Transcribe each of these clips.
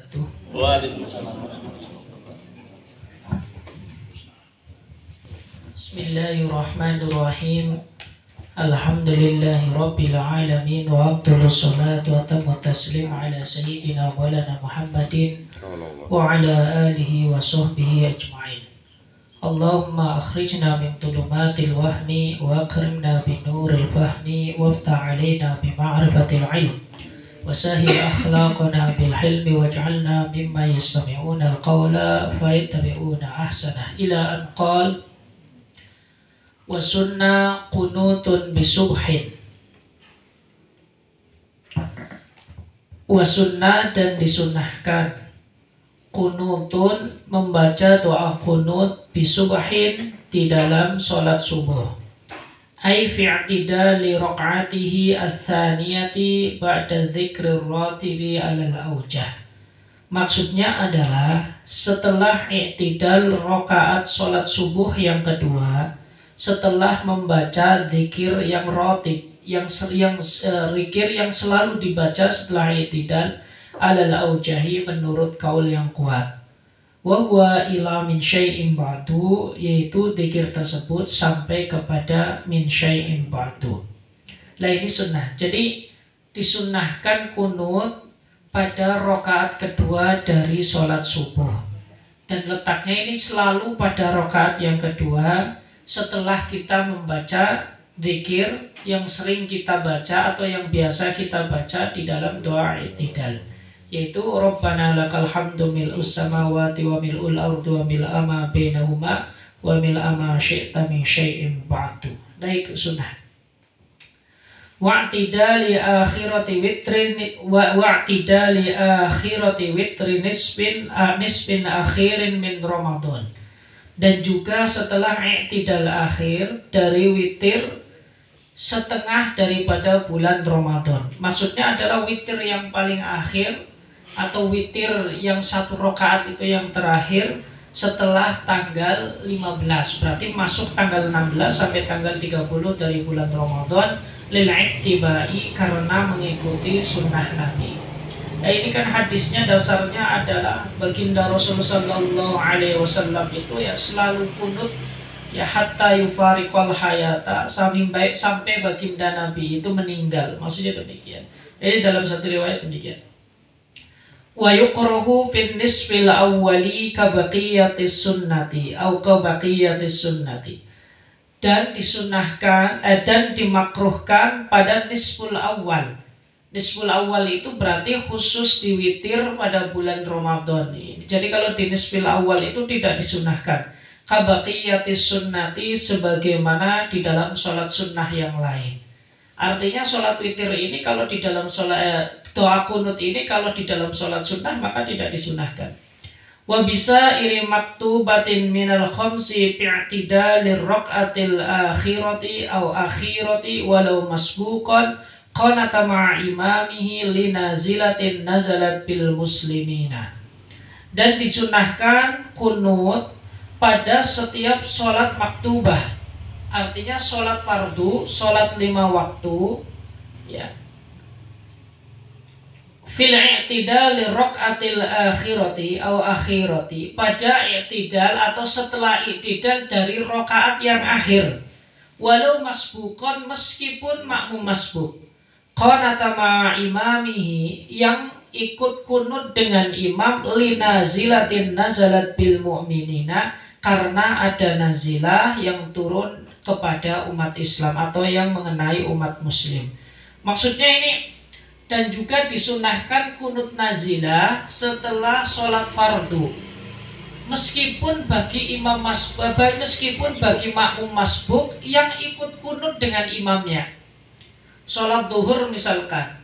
wabarakatuh. Waalaikumsalam warahmatullahi wabarakatuh. Bismillahirrahmanirrahim. Alhamdulillahi rabbil alamin wa afdhalus salatu wa tammu taslim ala sayyidina wa lana Muhammadin wa ala alihi wa sahbihi ajma'in. Allahumma akhrijna min tulumatil wahmi wa akrimna bin nuril fahmi waftah alaina bi ma'rifatil ilm wasahil akhlaqana bil hilmi waj'alna mimma yastami'una al-qawla fayattabi'una ahsana ila an qala wa sunna qunutun bisubhin. Wa sunnah dan disunnahkan qunutun membaca doa qunut bisubhin di dalam sholat subuh. Ai fi i'tidali raq'atihi ats-tsaniyati ba'da dzikrir ratibi 'alal aujah. Maksudnya adalah setelah i'tidal rakaat sholat subuh yang kedua, setelah membaca zikir yang ratib, zikir yang selalu dibaca setelah i'tidal 'alal aujahi menurut kaul yang kuat. Wa huwa ila min syai'in ba'du, yaitu zikir tersebut sampai kepada min syai'in ba'du. Nah ini sunnah. Jadi disunnahkan kunut pada rakaat kedua dari sholat subuh. Dan letaknya ini selalu pada rakaat yang kedua setelah kita membaca zikir yang sering kita baca atau yang biasa kita baca di dalam doa i'tidal, yaitu Rabbana lakal hamdu mil'us samawati wa mil'ul ardi wa mil'a ma bainahuma wa mil'a ma syi'ta min syai'in ba'du. Nah itu sunnah. Wa'tidali akhirati witrin nisfin akhirin min Ramadan. Dan juga setelah i'tidal akhir dari witir setengah daripada bulan Ramadan. Maksudnya adalah witir yang paling akhir atau witir yang satu rakaat itu yang terakhir setelah tanggal 15. Berarti masuk tanggal 16 sampai tanggal 30 dari bulan Ramadan lil ittibai, karena mengikuti sunnah Nabi. Nah ini kan hadisnya dasarnya adalah baginda Rasulullah Sallallahu Alaihi Wasallam itu ya selalu kunut ya hatta yufariqal hayata, sampai baginda Nabi itu meninggal. Maksudnya demikian. Ini dalam satu riwayat demikian. Wa yuqrahu fin nisfil awwali ka baqiyatis sunnati au ka baqiyatis sunnati. Dan disunahkan dan dimakruhkan pada nisful awal. Nisful awal itu berarti khusus di witir pada bulan Ramadan. Jadi kalau di nisfil awal itu tidak disunahkan. Ka baqiyatis sunnati, sebagaimana di dalam sholat sunnah yang lain. Artinya sholat witir ini kalau di dalam sholat doa kunut ini kalau di dalam sholat sunnah maka tidak disunahkan. Wa bisa iri maktubatin minal khamsi bi'tidalir raq'atil akhirati au akhirati walau masbuqan qanata ma'a imamihi linazilatin nazalat bil muslimina. Dan disunahkan kunut pada setiap sholat maktubah. Artinya sholat fardu, sholat 5 waktu, ya. Fil i'tidal raq'atil akhirati au akhirati, pada i'tidal atau setelah i'tidal dari rakaat yang akhir. Walau masbuqan, meskipun makmum masbuk. Qanata ma'a imamihi, yang ikut kunut dengan imam linazilatin nazalat bil mu'minina, karena ada nazilah yang turun kepada umat Islam atau yang mengenai umat muslim. Maksudnya ini, dan juga disunahkan kunut nazilah setelah sholat fardu. Meskipun bagi makmum masbuk yang ikut kunut dengan imamnya. Sholat zuhur misalkan,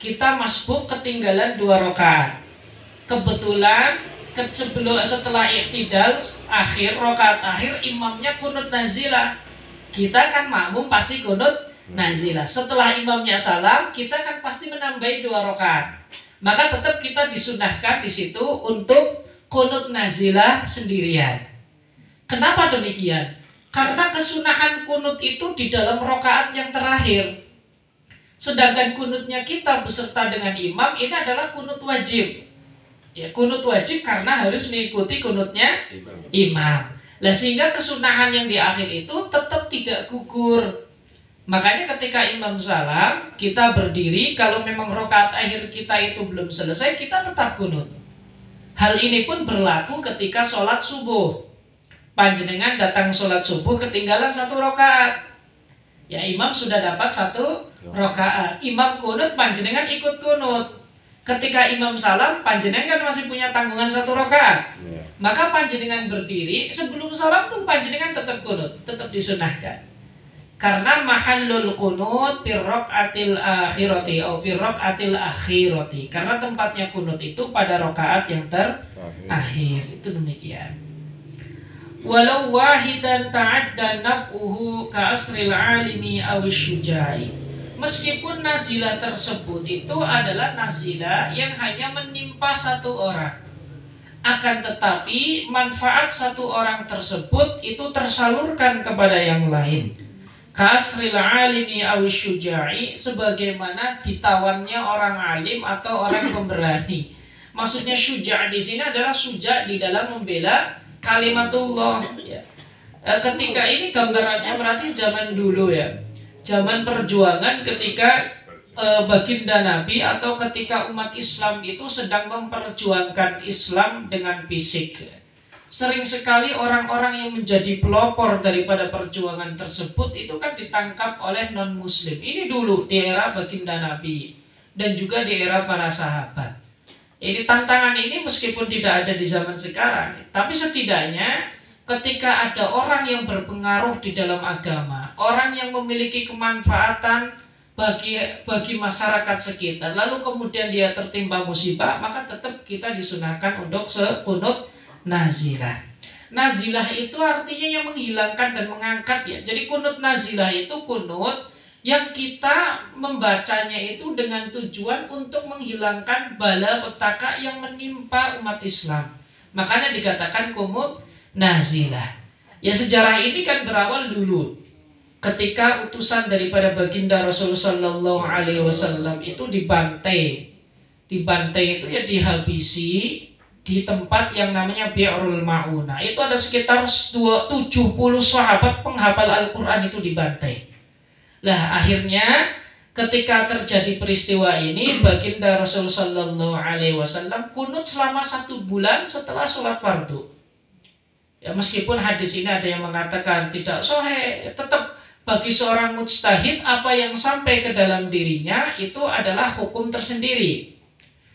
kita masbuk ketinggalan 2 rakaat. Kebetulan setelah i'tidal akhir, rakaat akhir, imamnya kunut nazilah. Kita kan makmum pasti kunut nazilah. Setelah imamnya salam, kita kan pasti menambahi 2 rakaat. Maka tetap kita disunahkan di situ untuk kunut nazilah sendirian. Kenapa demikian? Karena kesunahan kunut itu di dalam rakaat yang terakhir. Sedangkan kunutnya kita beserta dengan imam ini adalah kunut wajib. Ya, kunut wajib karena harus mengikuti kunutnya imam. Lah sehingga kesunahan yang di akhir itu tetap tidak gugur. Makanya ketika imam salam, kita berdiri. Kalau memang rakaat akhir kita itu belum selesai, kita tetap kunut. Hal ini pun berlaku ketika sholat subuh. Panjenengan datang sholat subuh ketinggalan 1 rakaat. Ya, imam sudah dapat 1 rakaat. Imam kunut, panjenengan ikut kunut. Ketika imam salam, panjenengan masih punya tanggungan 1 rakaat. Maka panjenengan berdiri, sebelum salam tuh panjenengan tetap kunut, tetap disunahkan. Karena mahallul kunut firraqatil akhirati atau firraqatil akhirati. Karena tempatnya kunut itu pada rakaat yang terakhir. Itu demikian. Walau wahidan ta'adda naf'uhu ka asril alimi awish syuja'i. Meskipun nazilah tersebut itu adalah nazilah yang hanya menimpa 1 orang, akan tetapi manfaat 1 orang tersebut itu tersalurkan kepada yang lain. Kasril alimi awish syuja'i, sebagaimana ditawannya orang alim atau orang pemberani. Maksudnya syuja' di sini adalah syuja' di dalam membela kalimatullah. Ya. Ketika ini gambarannya berarti zaman dulu ya. Zaman perjuangan ketika baginda Nabi atau ketika umat Islam itu sedang memperjuangkan Islam dengan fisik. Sering sekali orang-orang yang menjadi pelopor daripada perjuangan tersebut itu kan ditangkap oleh non-muslim. Ini dulu di era baginda Nabi dan juga di era para sahabat. Ini tantangan ini meskipun tidak ada di zaman sekarang, tapi setidaknya ketika ada orang yang berpengaruh di dalam agama, orang yang memiliki kemanfaatan bagi masyarakat sekitar, lalu kemudian dia tertimpa musibah, maka tetap kita disunahkan untuk kunut nazilah. Nazilah itu artinya yang menghilangkan dan mengangkat ya. Jadi kunut nazilah itu kunut yang kita membacanya itu dengan tujuan untuk menghilangkan bala petaka yang menimpa umat Islam. Makanya dikatakan kunut nazilah. Ya, sejarah ini kan berawal dulu ketika utusan daripada baginda Rasulullah Sallallahu Alaihi Wasallam itu dibantai. Dibantai itu ya dihabisi di tempat yang namanya Bi'rul Ma'una. Itu ada sekitar 70 sahabat penghafal Al-Quran itu dibantai. Lah akhirnya ketika terjadi peristiwa ini, baginda Rasulullah Sallallahu Alaihi Wasallam kunut selama 1 bulan setelah sholat fardu. Ya, meskipun hadis ini ada yang mengatakan tidak sahih, tetap bagi seorang mujtahid apa yang sampai ke dalam dirinya itu adalah hukum tersendiri.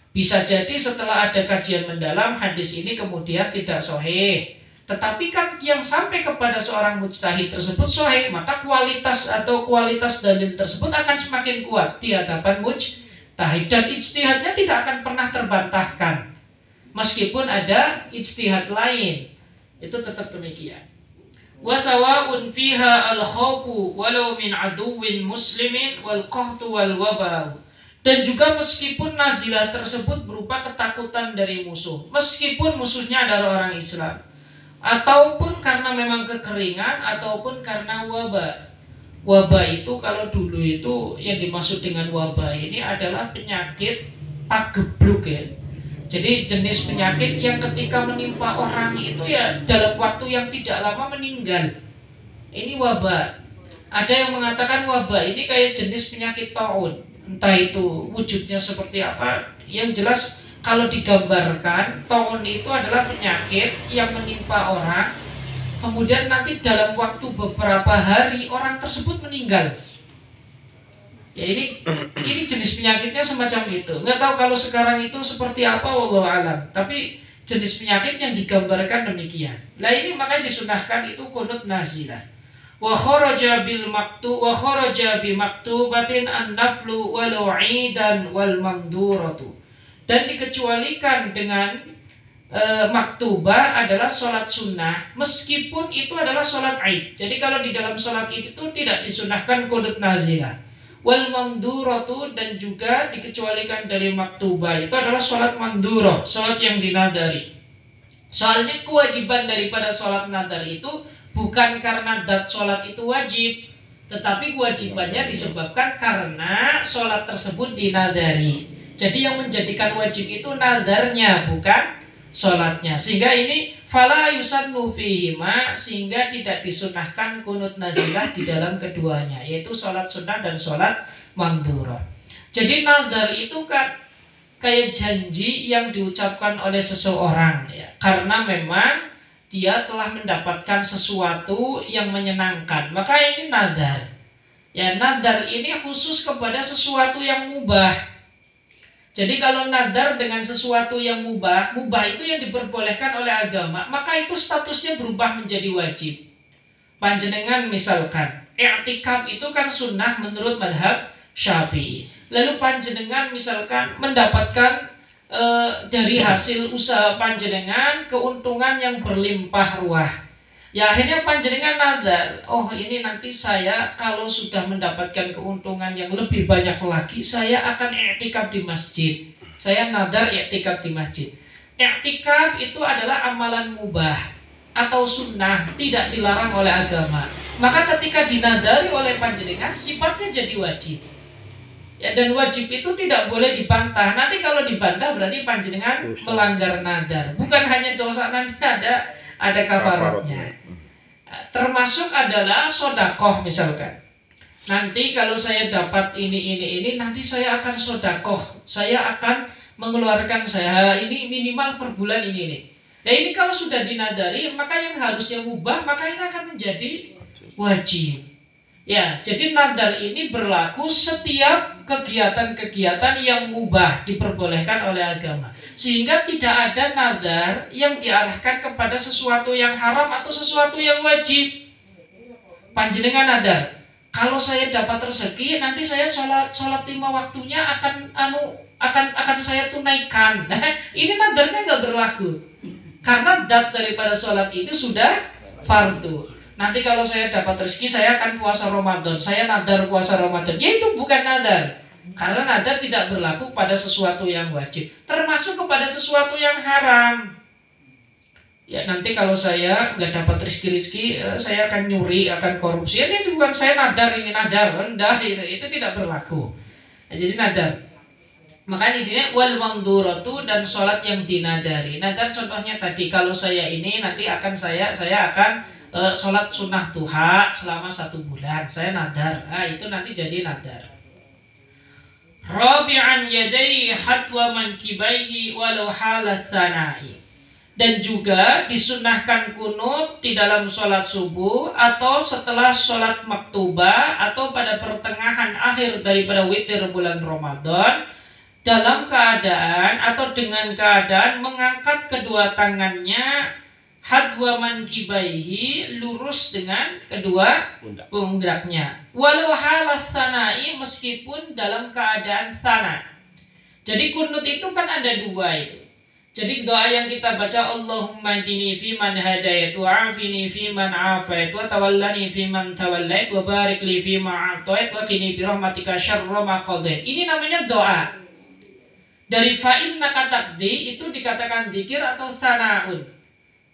Bisa jadi setelah ada kajian mendalam hadis ini kemudian tidak sahih. Tetapi kan yang sampai kepada seorang mujtahid tersebut sahih, maka kualitas dalil tersebut akan semakin kuat di hadapan mujtahid dan ijtihadnya tidak akan pernah terbantahkan. Meskipun ada ijtihad lain, itu tetap demikian. Wasawa'un fiha al-khawfu walau min aduwwin muslimin wal qahtu wal wabau. Dan juga meskipun nazilah tersebut berupa ketakutan dari musuh, meskipun musuhnya adalah orang Islam, ataupun karena memang kekeringan, ataupun karena wabah. Wabah itu kalau dulu itu yang dimaksud dengan wabah ini adalah penyakit pagebluk ya. Jadi jenis penyakit yang ketika menimpa orang itu ya dalam waktu yang tidak lama meninggal. Ini wabah. Ada yang mengatakan wabah ini kayak jenis penyakit taun. Entah itu wujudnya seperti apa. Yang jelas kalau digambarkan, taun itu adalah penyakit yang menimpa orang, kemudian nanti dalam waktu beberapa hari orang tersebut meninggal. Ya ini jenis penyakitnya semacam itu. Nggak tahu kalau sekarang itu seperti apa, wallahu alam. Tapi jenis penyakit yang digambarkan demikian. Nah ini makanya disunahkan itu kunut nazilah. Wa kharaja bi maktubatin an-naflu walau 'idan wal mamduratu. Dan dikecualikan dengan maktubah adalah sholat sunnah, meskipun itu adalah sholat Aid. Jadi kalau di dalam sholat Aid itu tidak disunahkan kunut nazilah. Wal mamduratu, dan juga dikecualikan dari maktubah itu adalah sholat mandurah, sholat yang dinadari. Soalnya kewajiban daripada sholat nadar itu bukan karena dat sholat itu wajib, tetapi kewajibannya disebabkan karena sholat tersebut dinadari. Jadi yang menjadikan wajib itu nadarnya, bukan sholatnya. Sehingga ini fala yusannu fihima, sehingga tidak disunahkan kunut nazilah di dalam keduanya, yaitu sholat sunnah dan sholat mandhurah. Jadi nadar itu kan kayak janji yang diucapkan oleh seseorang, ya, karena memang dia telah mendapatkan sesuatu yang menyenangkan, maka ini nadar. Ya, nadar ini khusus kepada sesuatu yang mubah. Jadi kalau nadar dengan sesuatu yang mubah, mubah itu yang diperbolehkan oleh agama, maka itu statusnya berubah menjadi wajib. Panjenengan misalkan, i'tikaf itu kan sunnah menurut madhab Syafi'i. Lalu panjenengan misalkan mendapatkan dari hasil usaha panjenengan keuntungan yang berlimpah ruah. Ya akhirnya panjenengan nadar, oh ini nanti saya kalau sudah mendapatkan keuntungan yang lebih banyak lagi, saya akan i'tikaf di masjid. Saya nadar i'tikaf di masjid. I'tikaf itu adalah amalan mubah atau sunnah, tidak dilarang oleh agama. Maka ketika dinadari oleh panjenengan, sifatnya jadi wajib. Ya, dan wajib itu tidak boleh dibantah. Nanti kalau dibantah berarti panjenengan melanggar nadar. Bukan hanya dosa, nanti ada kafaratnya. Termasuk adalah sodakoh misalkan. Nanti kalau saya dapat ini, nanti saya akan sodakoh. Saya akan mengeluarkan saya ini minimal per bulan ini. Nah ini kalau sudah dinadari, maka yang harusnya mubah, maka ini akan menjadi wajib. Ya, jadi nadar ini berlaku setiap kegiatan-kegiatan yang mubah diperbolehkan oleh agama. Sehingga tidak ada nadar yang diarahkan kepada sesuatu yang haram atau sesuatu yang wajib. Panjenengan nadar, kalau saya dapat rezeki, nanti saya sholat 5 waktunya akan saya tunaikan. Nah, ini nadarnya nggak berlaku. Karena dat daripada sholat itu sudah fardu. Nanti kalau saya dapat rezeki, saya akan puasa Ramadan. Saya nadar puasa Ramadan. Ya itu bukan nadar. Karena nadar tidak berlaku pada sesuatu yang wajib. Termasuk kepada sesuatu yang haram. Ya nanti kalau saya nggak dapat rezeki, saya akan nyuri, akan korupsi. Ini bukan saya nadar, ini nadar. Rendah, itu tidak berlaku. Nah, jadi nadar. Makanya ini wal mandhuratu, dan sholat yang dinadari. Nadar contohnya tadi, kalau saya ini nanti akan saya akan sholat sunnah duha selama 1 bulan, saya nadar. Nah, itu nanti jadi nadar. Rabi'an yadai hatwa mankibaihi walau halat sanai. Dan juga disunahkan kunut di dalam sholat subuh atau setelah sholat maktubah atau pada pertengahan akhir daripada witir bulan Ramadan, dalam keadaan atau dengan keadaan mengangkat kedua tangannya hadwa mankibaihi, lurus dengan kedua pundaknya. Walau halas sanai, meskipun dalam keadaan sana. Jadi kunut itu kan ada 2 itu. Jadi doa yang kita baca, Allahumma hdini fi man hadait wa afini fi man afait wa tawallani fi man tawallait wa barik li fi ma a'tait wa qini bi rahmatika syarra ma qadait. Ini namanya doa. Dari fa'innaka taqdi itu dikatakan zikir atau sana'un.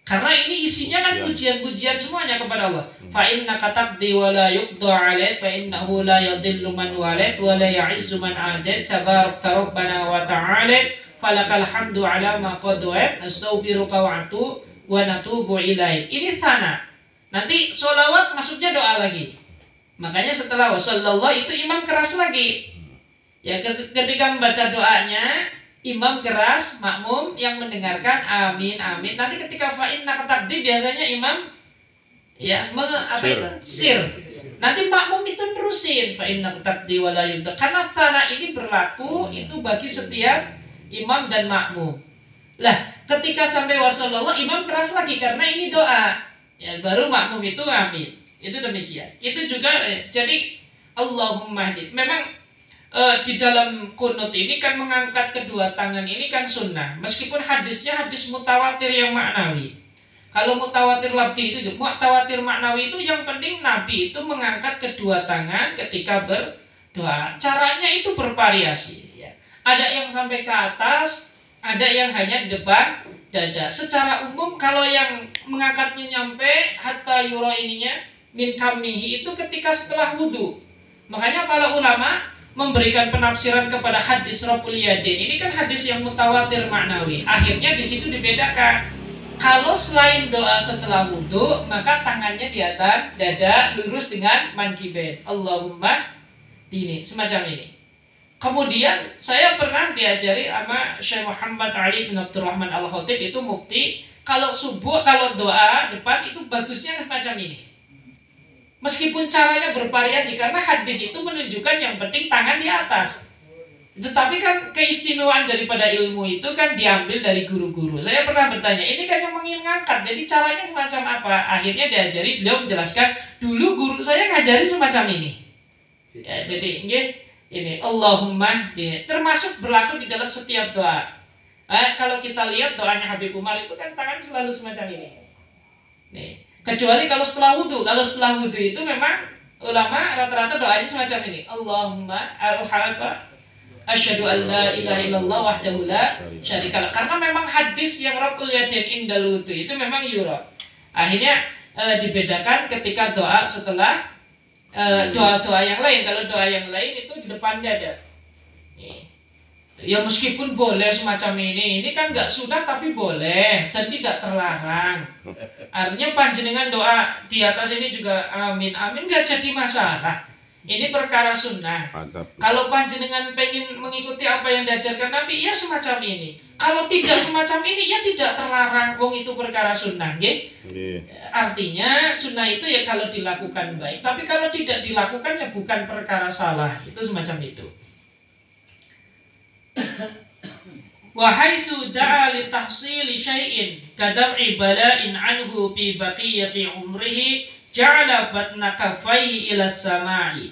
Karena ini isinya kan pujian-pujian semuanya kepada Allah. Fa innaka taqdi wa la yuqda 'alaik fa innahu la yadhillu man walait wa la ya'izzu man 'adait tabarakta rabbana wa ta'ala falakal hamdu 'ala ma qadait nastaghfiruka wa natubu ilaik. Ini sana. Nanti sholawat maksudnya doa lagi. Makanya setelah wasallallahu itu imam keras lagi. Ya ketika membaca doanya, imam keras, makmum yang mendengarkan amin amin. Nanti ketika fa'innaka taqdi biasanya imam ya sir. Nanti makmum itu terusin fa'innaka taqdi wa la yubda. Karena sana ini berlaku itu bagi setiap imam dan makmum. Lah, ketika sampai wasallallahu imam keras lagi karena ini doa. Ya baru makmum itu amin. Itu demikian. Itu juga jadi Allahumma hdi. Memang di dalam kunut ini kan mengangkat kedua tangan ini kan sunnah. Meskipun hadisnya hadis mutawatir yang maknawi. Kalau mutawatir labdi itu, mutawatir maknawi itu yang penting Nabi itu mengangkat kedua tangan ketika berdoa. Caranya itu bervariasi. Ya. Ada yang sampai ke atas, ada yang hanya di depan dada. Secara umum kalau yang mengangkatnya nyampe hatta yura ininya min kamihi itu ketika setelah wudhu. Makanya para ulama memberikan penafsiran kepada hadis Raf'ul Yadain. Ini kan hadis yang mutawatir maknawi. Akhirnya di situ dibedakan. Kalau selain doa setelah wudhu, maka tangannya di atas dada lurus dengan mankibain. Allahumma dini, semacam ini. Kemudian saya pernah diajari sama Syekh Muhammad Ali bin Abdurrahman Al-Khatib, itu mufti. Kalau subuh, kalau doa depan itu bagusnya semacam ini. Meskipun caranya bervariasi, karena hadis itu menunjukkan yang penting tangan di atas. Tetapi kan keistimewaan daripada ilmu itu kan diambil dari guru-guru. Saya pernah bertanya, ini kan yang ingin ngangkat, jadi caranya macam apa? Akhirnya diajari, beliau menjelaskan, dulu guru saya ngajarin semacam ini. Ya, jadi ini Allahumma, termasuk berlaku di dalam setiap doa. Kalau kita lihat doanya Habib Umar itu kan tangan selalu semacam ini. Nih, kecuali kalau setelah wudhu. Kalau setelah wudhu itu memang ulama rata-rata doanya semacam ini. Allahumma asyhadu an la ilaha illallah wahdahu la syarikalah. Karena memang hadis yang Raf'ul Yadain indal wudhu itu memang yura. Akhirnya dibedakan ketika doa setelah doa-doa yang lain. Kalau doa yang lain itu di depan dada. Nih. Ya meskipun boleh semacam ini kan nggak sunnah tapi boleh dan tidak terlarang. Artinya panjenengan doa di atas ini juga amin amin nggak jadi masalah. Ini perkara sunnah. Kalau panjenengan pengen mengikuti apa yang diajarkan Nabi, ya semacam ini. Kalau tidak semacam ini, ya tidak terlarang. Wong itu perkara sunnah, artinya sunnah itu ya kalau dilakukan baik. Tapi kalau tidak dilakukan ya bukan perkara salah. Itu semacam itu. Wa haitsu da'a li tahsili syai'in kadam'i bala'in anhu fi baqiyati umrihi ja'ala batna kaffaihi ila samai.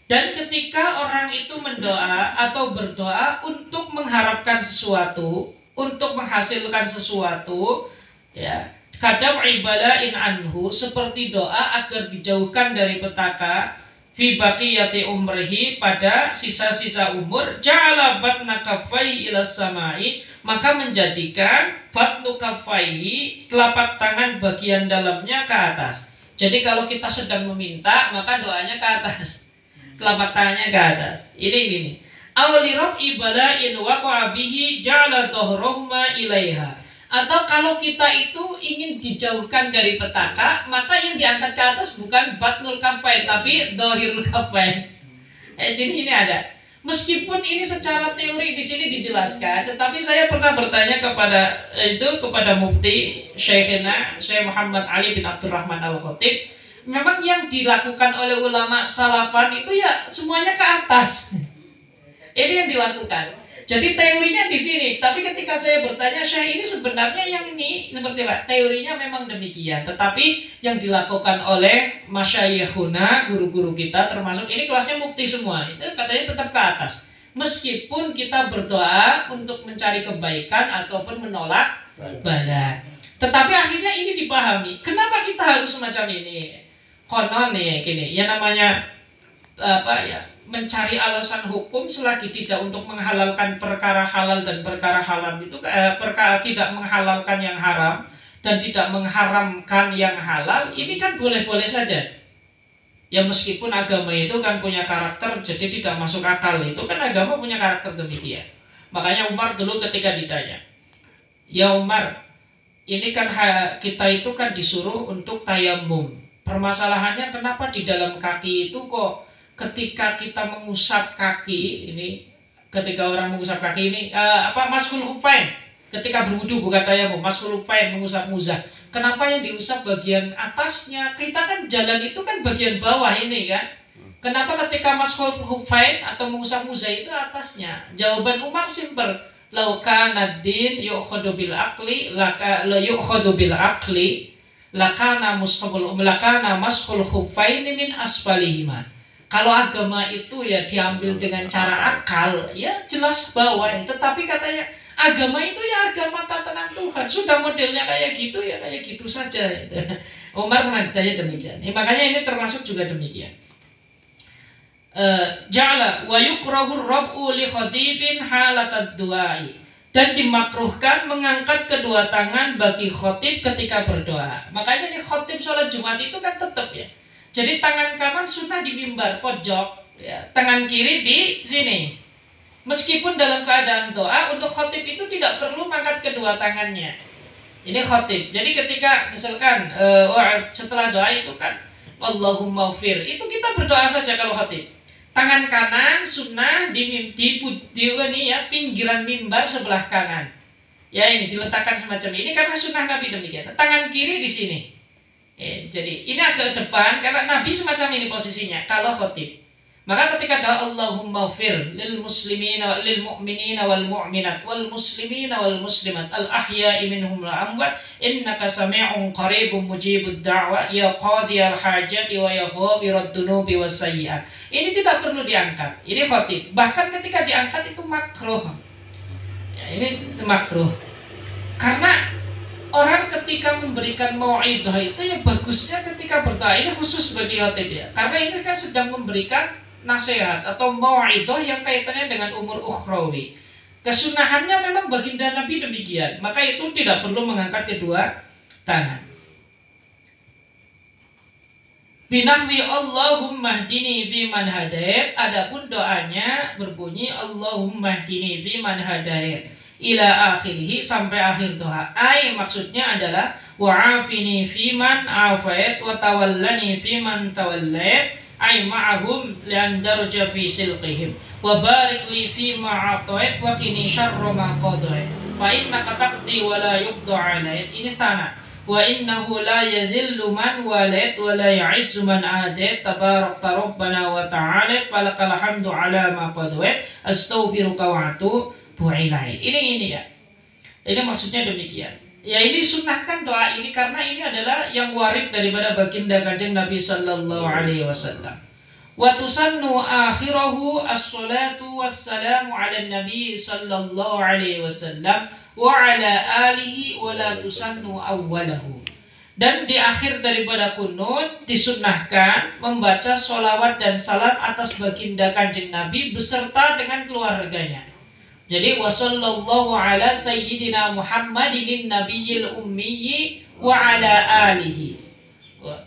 Dan ketika orang itu mendoa atau berdoa untuk mengharapkan sesuatu, untuk menghasilkan sesuatu, ya, kadam'i bala'in anhu, seperti doa agar dijauhkan dari petaka, fi baqiyati umrihi, pada sisa-sisa umur, ja'ala batna kaffaihi ila samai, maka menjadikan batnu kaffaihi, telapak tangan bagian dalamnya ke atas. Jadi kalau kita sedang meminta, maka doanya ke atas, telapak tangannya ke atas. Ini gini. Awli rab'i bala'in waqa'a bihi ja'ala dhahrahuma ilaiha. Atau kalau kita itu ingin dijauhkan dari petaka, maka yang diangkat ke atas bukan batnul kafain, tapi dhahirul kafain. Jadi ini ada. Meskipun ini secara teori di sini dijelaskan, tetapi saya pernah bertanya kepada mufti Syekhina Syekh Muhammad Ali bin Abdurrahman Al-Khatib, memang yang dilakukan oleh ulama salafan itu ya semuanya ke atas. Ini yang dilakukan. Jadi teorinya di sini, tapi ketika saya bertanya, Syekh ini sebenarnya yang ini seperti apa? Teorinya memang demikian, tetapi yang dilakukan oleh masyayikhuna, guru-guru kita, termasuk ini kelasnya mufti semua, itu katanya tetap ke atas. Meskipun kita berdoa untuk mencari kebaikan ataupun menolak bala. Tetapi akhirnya ini dipahami. Kenapa kita harus semacam ini? Konon nih gini, ya namanya mencari alasan hukum selagi tidak untuk menghalalkan perkara halal dan perkara haram itu tidak menghalalkan yang haram dan tidak mengharamkan yang halal, ini kan boleh-boleh saja. Ya meskipun agama itu kan punya karakter jadi tidak masuk akal, itu kan agama punya karakter demikian. Makanya Umar dulu ketika ditanya, ya Umar, ini kan kita itu kan disuruh untuk tayamum. Permasalahannya kenapa di dalam kaki itu kok ketika kita mengusap kaki ini, ketika orang mengusap kaki ini mashul khufain, ketika berwudu bukan tayamum, mashul khufain, mengusap muzah. Kenapa yang diusap bagian atasnya? Kita kan jalan itu kan bagian bawah ini kan. Kenapa ketika mashul khufain atau mengusap muzah itu atasnya? Jawaban Umar simpel. Lau kana ad-din yu'khadhu bil aqli lakana mashul khufain min asfalihima. Kalau agama itu ya diambil dengan cara akal, ya jelas bawah. Tetapi katanya agama itu ya agama tatanan Tuhan. Sudah modelnya kayak gitu ya kayak gitu saja. Umar pernah ditanya demikian. Makanya ini termasuk juga demikian. Ja'ala wa yukrahu rab'u li khatibin halatad du'ai. Dan dimakruhkan mengangkat kedua tangan bagi khatib ketika berdoa. Makanya nih khatib sholat Jumat itu kan tetap ya. Jadi tangan kanan sunnah di mimbar pojok, Ya, tangan kiri di sini. Meskipun dalam keadaan doa, untuk khotib itu tidak perlu mengangkat kedua tangannya. Ini khotib. Jadi ketika misalkan setelah doa itu kan Allahumma ghfir, itu kita berdoa saja kalau khotib. Tangan kanan sunnah pinggiran mimbar sebelah kanan. Ya, ini diletakkan semacam ini karena sunnah Nabi demikian. Tangan kiri di sini. Jadi ini agak depan karena Nabi semacam ini posisinya kalau khotib. Maka ketika doa Allahumma ghfir lil muslimina lil mu'minina wal mu'minat wal muslimina wal muslimat al ahya'i minhum wal amwat innaka sami'un qaribun mujibud da'wa ya qadiyal hajati wa ya ghafirad dunubi was sayyi'at. Ini tidak perlu diangkat. Ini khotib. Bahkan ketika diangkat itu makruh. Ya, ini makruh. Karena orang ketika memberikan mau'idah itu ya bagusnya ketika berdoa ini khusus bagi khotib ya. Karena ini kan sedang memberikan nasihat atau mau'idah yang kaitannya dengan umur ukhrawi. Kesunahannya memang baginda Nabi demikian. Maka itu tidak perlu mengangkat kedua tangan. Binahwi Allahumma hdini fi man hadait. Adapun doanya berbunyi Allahumma hdini fi man hadait ila akhirih, sampai akhir doa. Maksudnya adalah wa'afini fi man afait wa tawallani fi man tawallait ma'ahum lian darja fi silqihim wa barik li fi ma ata'it wa qini syarra ma qadait fa innaka taqdi wa la yuqda 'alait. Ini sana wa innahu la yadhillu man walait wa la ya'izzu man adait tabarakta rabbana wa ta'ala falakal hamdu 'ala ma qadait astaghfiruka wa atubu ilaik. Ini ya. Ini maksudnya demikian. Ya, ini sunnahkan doa ini karena ini adalah yang warid daripada baginda Kanjeng Nabi sallallahu alaihi wasallam. Wa tusannu akhirahu as-salatu wassalamu ala nabi sallallahu alaihi wasallam wa ala alihi wa la tusannu awwalahu. Dan di akhir daripada kunut disunnahkan membaca sholawat dan salam atas baginda Kanjeng Nabi beserta dengan keluarganya. Jadi wasallallahu ala sayyidina Muhammadin nabiyil ummi wa ala alihi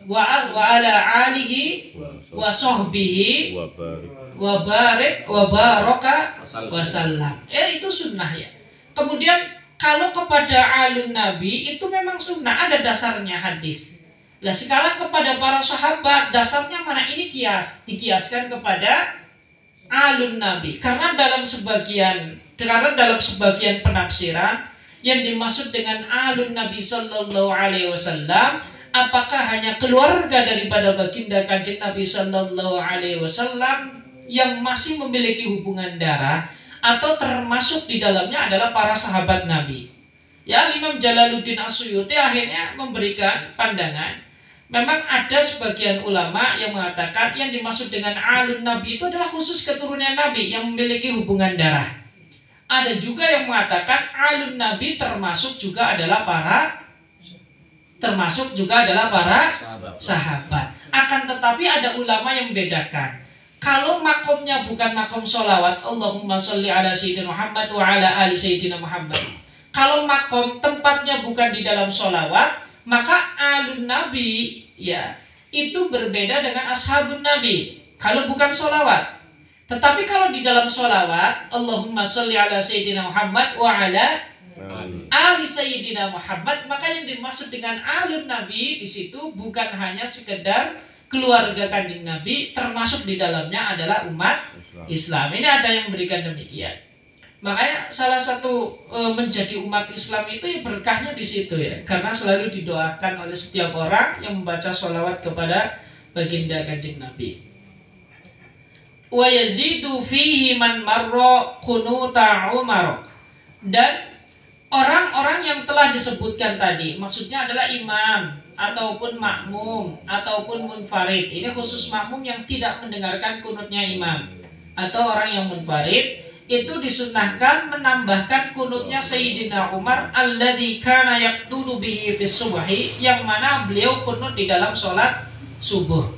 wa ala alihi wa sahbihi wa barik wa baraka wa sallam. Itu sunnah ya. Kemudian kalau kepada alun nabi itu memang sunnah, ada dasarnya hadis. Nah sekarang kepada para sahabat dasarnya mana? Ini dikiaskan kepada alun nabi karena dalam sebagian penafsiran yang dimaksud dengan alun Nabi Sallallahu Alaihi Wasallam apakah hanya keluarga daripada baginda Kanjeng Nabi Sallallahu Alaihi Wasallam yang masih memiliki hubungan darah atau termasuk di dalamnya adalah para sahabat Nabi. Ya, Imam Jalaluddin As-Suyuti akhirnya memberikan pandangan. Memang ada sebagian ulama yang mengatakan yang dimaksud dengan alun Nabi itu adalah khusus keturunan Nabi yang memiliki hubungan darah. Ada juga yang mengatakan alun Nabi termasuk juga adalah para sahabat. Akan tetapi ada ulama yang membedakan. Kalau makomnya bukan makom sholawat, Allahumma sholli ala sayyidina Muhammad wa ala ali sayyidina Muhammad. Kalau makom tempatnya bukan di dalam sholawat, maka alun Nabi ya itu berbeda dengan ashabun Nabi. Kalau bukan sholawat. Tetapi kalau di dalam sholawat Allahumma sholli ala sayyidina Muhammad wa ala ali sayyidina Muhammad, maka yang dimaksud dengan alun Nabi di situ bukan hanya sekedar keluarga Kanjeng Nabi, termasuk di dalamnya adalah umat Islam. Ini ada yang memberikan demikian. Makanya salah satu menjadi umat Islam itu ya berkahnya di situ ya, karena selalu didoakan oleh setiap orang yang membaca sholawat kepada baginda Kanjeng Nabi. Wa yazidu fihi man marra qunuta Umar. Dan orang-orang yang telah disebutkan tadi maksudnya adalah imam ataupun makmum ataupun munfarid. Ini khusus makmum yang tidak mendengarkan kunutnya imam atau orang yang munfarid itu disunnahkan menambahkan kunutnya Sayyidina Umar alladzi kana yaqtulu bihi fis subhi, yang mana beliau kunut di dalam sholat subuh.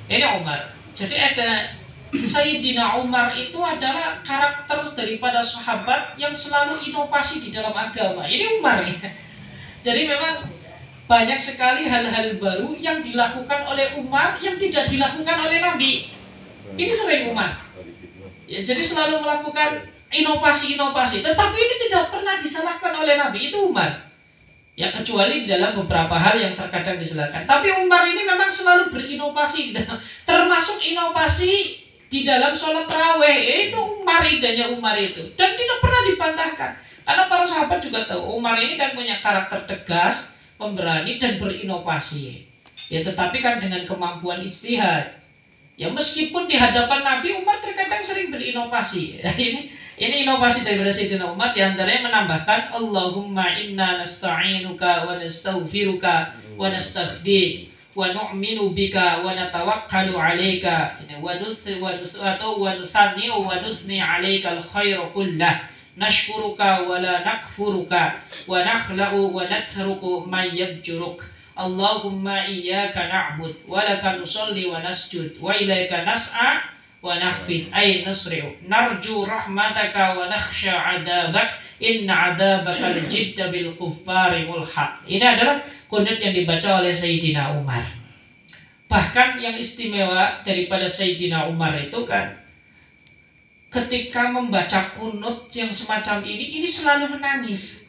Ini Umar. Jadi ada Sayyidina Umar itu adalah karakter daripada sahabat yang selalu inovasi di dalam agama. Ini Umar ya. Jadi memang banyak sekali hal-hal baru yang dilakukan oleh Umar yang tidak dilakukan oleh Nabi. Ini sering Umar. Ya, jadi selalu melakukan inovasi-inovasi. Tetapi ini tidak pernah disalahkan oleh Nabi. Itu Umar. Ya kecuali di dalam beberapa hal yang terkadang disalahkan. Tapi Umar ini memang selalu berinovasi. Termasuk inovasi di dalam sholat tarawih. Itu Umar, idenya Umar itu. Dan tidak pernah dibantahkan. Karena para sahabat juga tahu Umar ini kan punya karakter tegas, pemberani dan berinovasi. Ya tetapi kan dengan kemampuan ijtihad. Ya meskipun di hadapan Nabi, Umar terkadang sering berinovasi. Ini inovasi daripada Sayyidina Umar, di antaranya menambahkan Allahumma inna nasta'inuka wa nastaghfiruka wa nastaghdik wa nu'minu bika wa natawakkalu 'alaika wa nusni 'alaika al-khairu kullah nashkuruka wa la nakfuruka wa nakhla'u wa natruku man yabjuruk. Allahumma iyyaka na'bud wa laka nusalli wa nasjud wa ilaika nas'a wa nakhfid ay nasri'u narju rahmataka wa nakhsha 'adzabak inna 'adzabaka al-jidda bil kuffari mulhaq. Ini adalah kunut yang dibaca oleh Sayyidina Umar. Bahkan yang istimewa daripada Sayyidina Umar itu kan ketika membaca kunut yang semacam ini selalu menangis.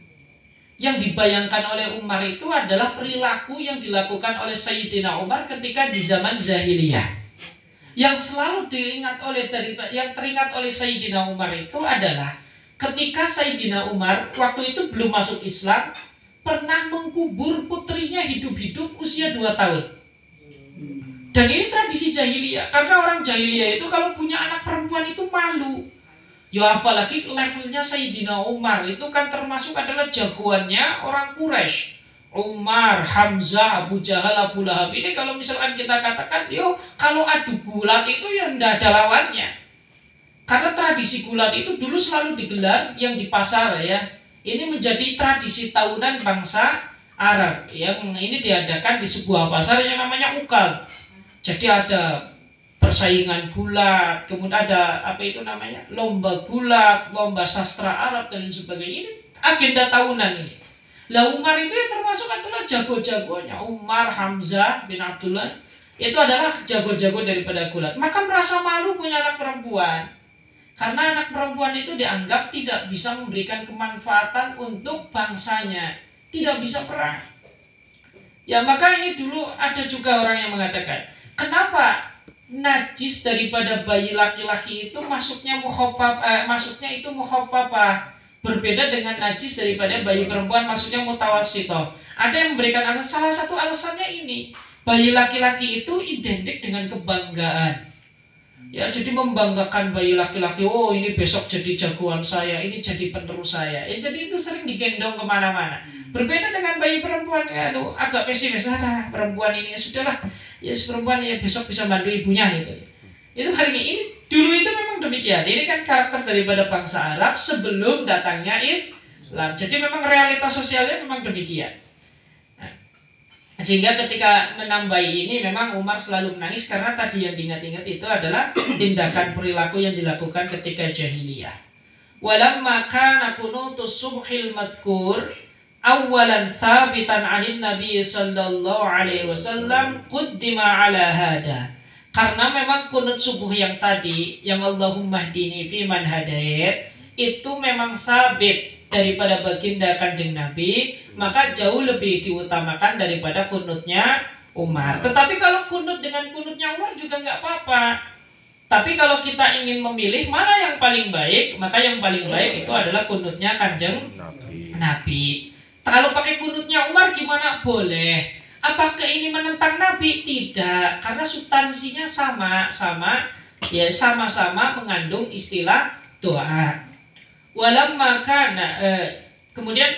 Yang dibayangkan oleh Umar itu adalah perilaku yang dilakukan oleh Sayyidina Umar ketika di zaman jahiliyah. Yang selalu teringat oleh Sayyidina Umar itu adalah ketika Sayyidina Umar waktu itu belum masuk Islam pernah mengkubur putrinya hidup-hidup usia 2 tahun. Dan ini tradisi jahiliyah, karena orang jahiliyah itu kalau punya anak perempuan itu malu. Ya apalagi levelnya Sayyidina Umar itu kan termasuk adalah jagoannya orang Quraisy. Umar, Hamzah, Abu Jahal, Abu Lahab. Ini kalau misalkan kita katakan, kalau adu gulat itu ya tidak ada lawannya. Karena tradisi gulat itu dulu selalu digelar yang di pasar ya. Ini menjadi tradisi tahunan bangsa Arab. Yang ini diadakan di sebuah pasar yang namanya Ukal. Jadi ada persaingan gulat, kemudian ada lomba gulat, lomba sastra Arab dan sebagainya. Ini agenda tahunan ini. Lah Umar itu yang termasuk adalah jago-jagonya. Umar, Hamzah bin Abdullah itu adalah jago-jago daripada gulat. Maka merasa malu punya anak perempuan. Karena anak perempuan itu dianggap tidak bisa memberikan kemanfaatan untuk bangsanya, tidak bisa perang. Ya maka ini dulu ada juga orang yang mengatakan, kenapa najis daripada bayi laki-laki itu masuknya muhaffafah, berbeda dengan najis daripada bayi perempuan masuknya mutawassithah. Ada yang memberikan alasan, salah satu alasannya ini, bayi laki-laki itu identik dengan kebanggaan. Ya, jadi membanggakan bayi laki-laki, oh ini besok jadi jagoan saya, ini jadi penerus saya. Ya, jadi itu sering digendong kemana-mana. Berbeda dengan bayi perempuan, agak pesimis, perempuan ini sudahlah, ya perempuan ya besok bisa bantu ibunya gitu. Itu hari ini dulu itu memang demikian. Ini kan karakter daripada bangsa Arab sebelum datangnya Islam. Jadi memang realitas sosialnya memang demikian. Sehingga ketika menambahi ini memang Umar selalu menangis karena tadi yang diingat-ingat itu adalah tindakan perilaku yang dilakukan ketika jahiliyah. Walamma kana qunutus subhil madkur awalan thabitan 'anil nabi sallallahu alaihi wasallam quddima ala hada. Karena memang kunut subuh yang tadi yang Allahumma hdini fi man hadait itu memang sabit daripada baginda Kanjeng Nabi, maka jauh lebih diutamakan daripada kunutnya Umar. Tetapi kalau kunut dengan kunutnya Umar juga nggak apa-apa. Tapi kalau kita ingin memilih mana yang paling baik, maka yang paling baik itu adalah kunutnya Kanjeng Nabi. Kalau pakai kunutnya Umar gimana? Boleh. Apakah ini menentang Nabi? Tidak, karena substansinya sama-sama mengandung istilah doa. Walamma kana kemudian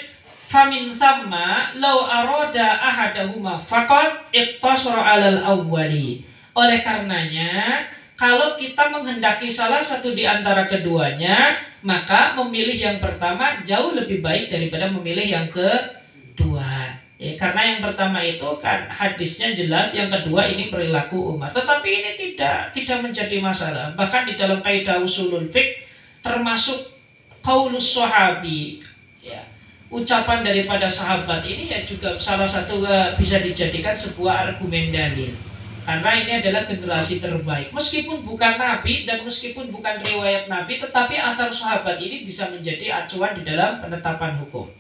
famin thamma law arada ahadahuma faqad iqtasara 'alal awwali. Oleh karenanya kalau kita menghendaki salah satu di antara keduanya, maka memilih yang pertama jauh lebih baik daripada memilih yang kedua. Ya, karena yang pertama itu kan hadisnya jelas, yang kedua ini perilaku Umar. Tetapi ini tidak menjadi masalah. Bahkan di dalam kaidah usulul fiqh termasuk qaulus sahabi, ya, ucapan daripada sahabat ini ya juga salah satu bisa dijadikan sebuah argumen dalil. Karena ini adalah generasi terbaik. Meskipun bukan Nabi dan meskipun bukan riwayat Nabi, tetapi asar sahabat ini bisa menjadi acuan di dalam penetapan hukum.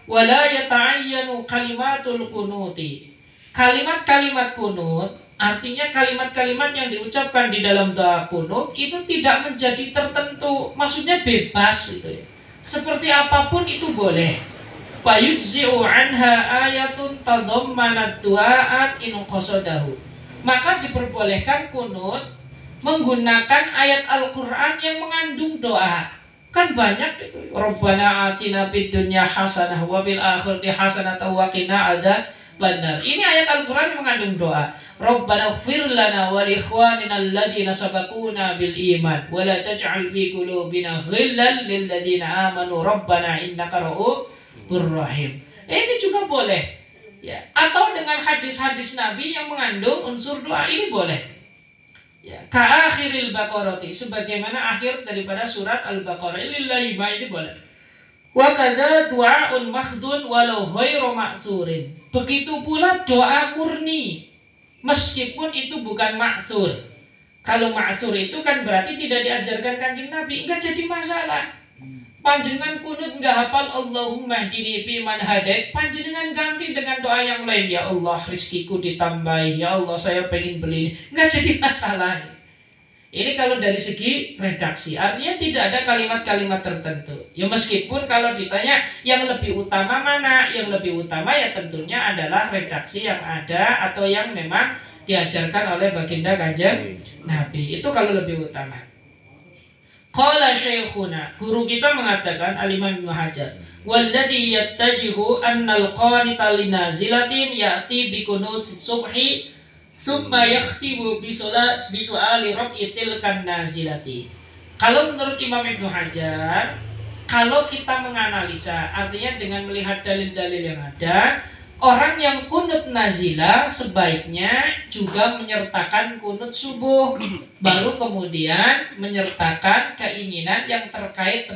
Wala yata'ayyanu kalimatul kunuti. Kalimat-kalimat kunut, artinya kalimat-kalimat yang diucapkan di dalam doa kunut itu tidak menjadi tertentu, maksudnya bebas itu ya. Seperti apapun itu boleh. Fayujzi'u anha ayatun tadammanat du'aan in qasadahu. Maka diperbolehkan kunut menggunakan ayat Al-Qur'an yang mengandung doa. Kan banyak itu. Rabbana atina fid dunya hasanah wa fil akhirati hasanah wa qina adzabannar. Ini ayat Al-Qur'an yang mengandung doa. Rabbana ighfir lana wa li ikhwanina alladziina sabaquna bil iman wa la taj'al fi qulubina ghillan lil ladziina amanu rabbana innaka ra'ufur rahim. Ini juga boleh. Ya, atau dengan hadis-hadis Nabi yang mengandung unsur doa ini boleh. Ya, ka akhiril baqarati, sebagaimana akhir daripada surat Al-Baqarah, lillahi ma, ini boleh. Wa kadza du'aun mahdun walau ghairu ma'tsurin. Begitu pula doa murni meskipun itu bukan ma'tsur. Kalau ma'tsur itu kan berarti tidak diajarkan Kanjeng Nabi, enggak jadi masalah. Panjenengan kunut enggak hafal Allahumma hdini fi man hadait, panjenengan ganti dengan doa yang lain. Ya Allah, rizkiku ditambahi. Ya Allah, saya pengen beli ini. Enggak jadi masalah. Ini kalau dari segi redaksi, artinya tidak ada kalimat-kalimat tertentu. Ya meskipun kalau ditanya yang lebih utama mana, yang lebih utama ya tentunya adalah redaksi yang ada atau yang memang diajarkan oleh baginda Kanjeng Nabi. Itu kalau lebih utama. Qala syekhuna, guru kita mengatakan Al-Imam Ibnu Hajar, walladhi yattajihu annal qanita linazilatin ya'ti bikunut subhi summa yakhtibu bisu'ali rab'i tilkan nazilati. Kalau menurut Imam Ibnu Hajar, kalau kita menganalisa, artinya dengan melihat dalil-dalil yang ada, orang yang kunut nazilah sebaiknya juga menyertakan kunut subuh, baru kemudian menyertakan keinginan yang terkait